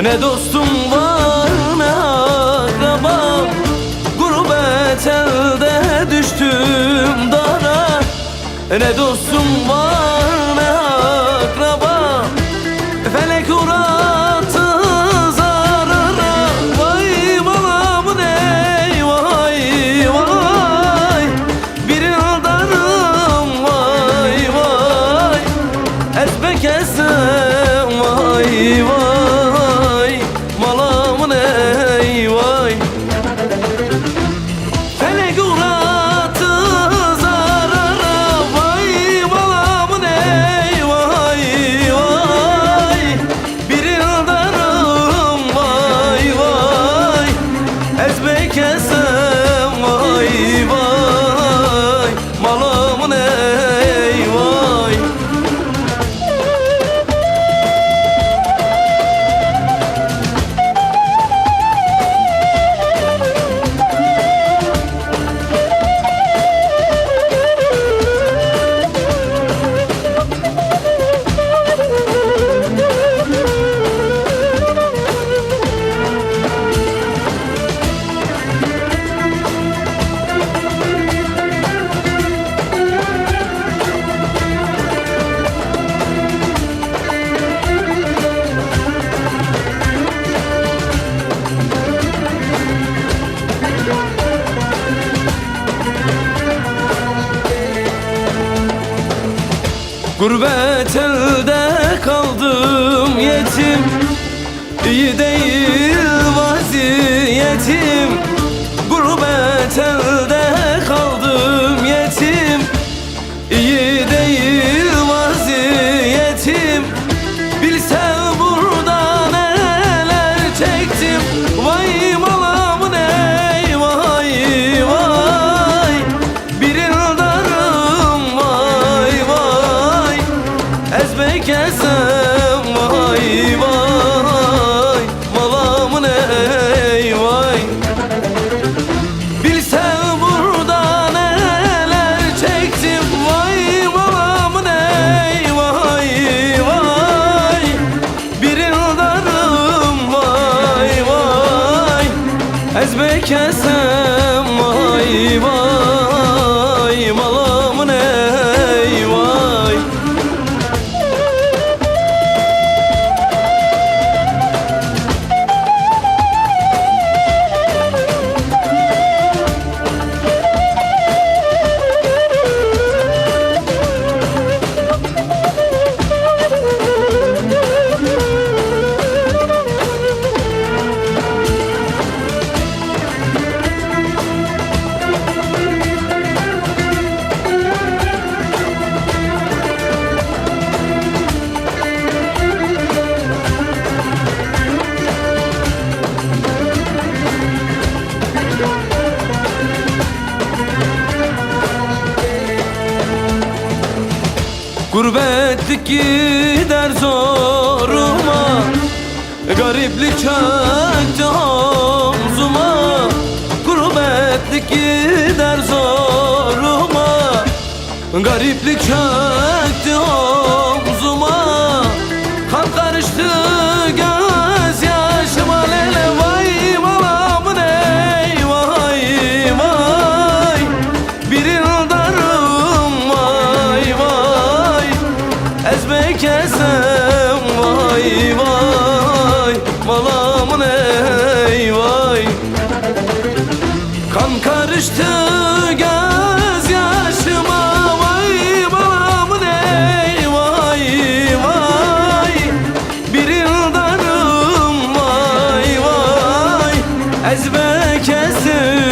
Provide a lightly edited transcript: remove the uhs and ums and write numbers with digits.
Ne dostum var ne akrabam, gurbet elde düştüm dara. Ne dostum var ne akrabam, felek uğrattı zarara. Vay balamın ey vay vay, bir yıldarım vay vay, ezbe kesem vay vay, malamın ey vay. Felek uğrattı zarara, vay malamın ey vay vay, bir yıldarım vay vay, ezbe kesem vay vay, malamın ey vay. Gurbet elde kaldım yetim, iyi değil vaziyetim. Gurbet elde kaldım yetim, iyi değil vaziyetim. Bilsen burada neler çektim, vay malamın ey vay vay, bir yıldarım vay vay, ezbe kesem vay vay, malamın ey vay. Bilsen burada neler çektim, vay malamın ey vay vay, bir yıldarım vay vay, ezbe kesem vay vay, malamın ey vay. Gurbetlik gider zoruma, gariplik çöktü omzuma. Gurbetlik gider zoruma, gariplik çöktü omzuma. Kan karıştı gözyaşıma lele, vay malamın ey vay vay, bir yıldarım vay vay, ezbe kesem vay vay, malamın ey vay. Kan karıştı gözyaşıma, vay malamın ey vay vay, bir yıldarım vay vay, ezbe kesem